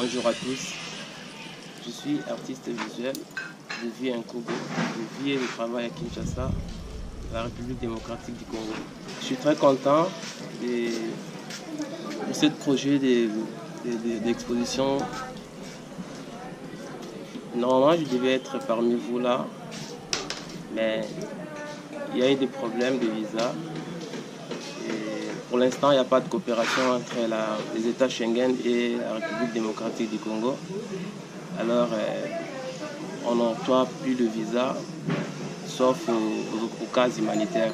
Bonjour à tous, je suis artiste visuel, je vis en Congo, je vis et je travaille à Kinshasa, la République démocratique du Congo. Je suis très content de ce projet d'exposition. Normalement, je devais être parmi vous là, mais il y a eu des problèmes de visa. Et pour l'instant, il n'y a pas de coopération entre les États Schengen et la République démocratique du Congo. Alors, on n'octroie plus de visa, sauf aux cas humanitaires.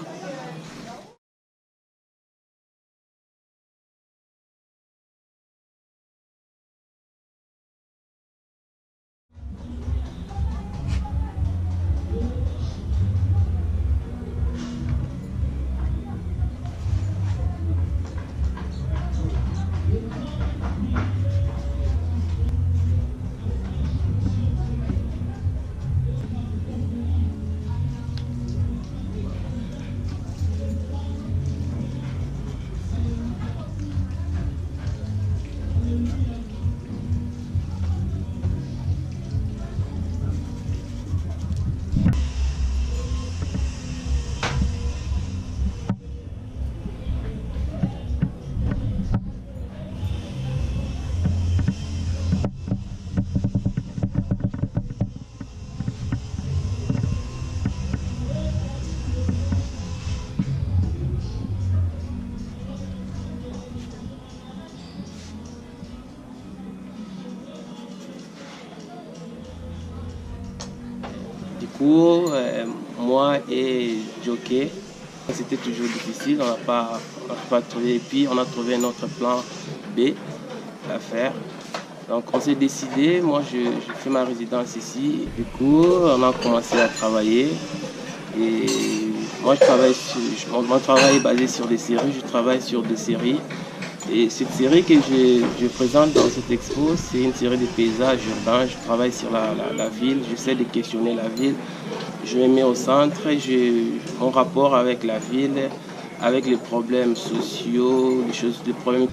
Du coup, moi et Jockey, c'était toujours difficile, on n'a pas trouvé. Et puis, on a trouvé un autre plan B à faire. Donc, on s'est décidé, moi je fais ma résidence ici. Du coup, on a commencé à travailler. Et moi, mon travail est basé sur des séries, je travaille sur des séries. Et cette série que je présente dans cette expo, c'est une série de paysages urbains. Je travaille sur la ville, j'essaie de questionner la ville. Je me mets au centre, mon rapport avec la ville, avec les problèmes sociaux, les problèmes.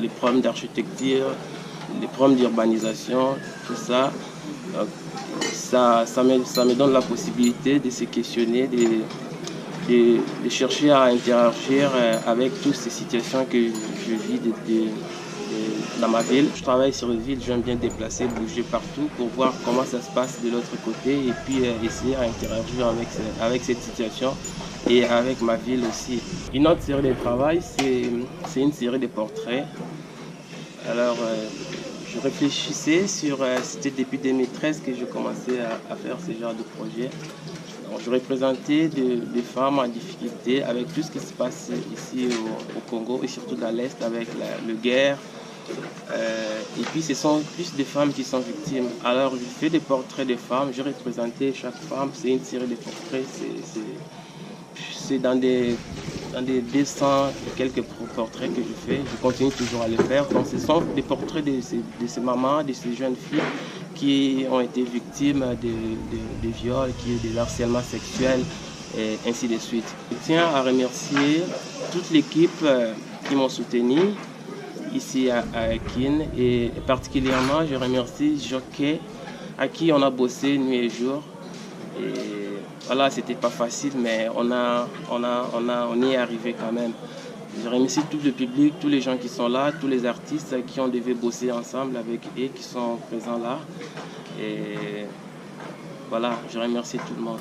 Les problèmes d'architecture, les problèmes d'urbanisation, tout ça. Donc, ça me donne la possibilité de se questionner, de chercher à interagir avec toutes ces situations que je vis dans ma ville. Je travaille sur une ville, j'aime bien déplacer, bouger partout pour voir comment ça se passe de l'autre côté et puis essayer à interagir avec cette situation et avec ma ville aussi. Une autre série de travail, c'est une série de portraits. Alors, je réfléchissais c'était depuis 2013 que je commençais à faire ce genre de projet. Donc, je représentais des femmes en difficulté avec tout ce qui se passe ici au Congo et surtout dans l'Est avec la guerre. Et puis ce sont plus des femmes qui sont victimes. Alors je fais des portraits de femmes, je représentais chaque femme, c'est une série de portraits, c'est dans des 200 et quelques portraits que je fais, je continue toujours à les faire. Donc ce sont des portraits de ces mamans, de ces jeunes filles qui ont été victimes de viols, de harcèlement sexuel et ainsi de suite. Je tiens à remercier toute l'équipe qui m'ont soutenu ici à Kin et particulièrement je remercie Jockey à qui on a bossé nuit et jour. Et voilà, c'était pas facile mais on y est arrivé quand même. Je remercie tout le public, tous les gens qui sont là, tous les artistes qui ont dû bosser ensemble avec eux, qui sont présents là. Et voilà, je remercie tout le monde.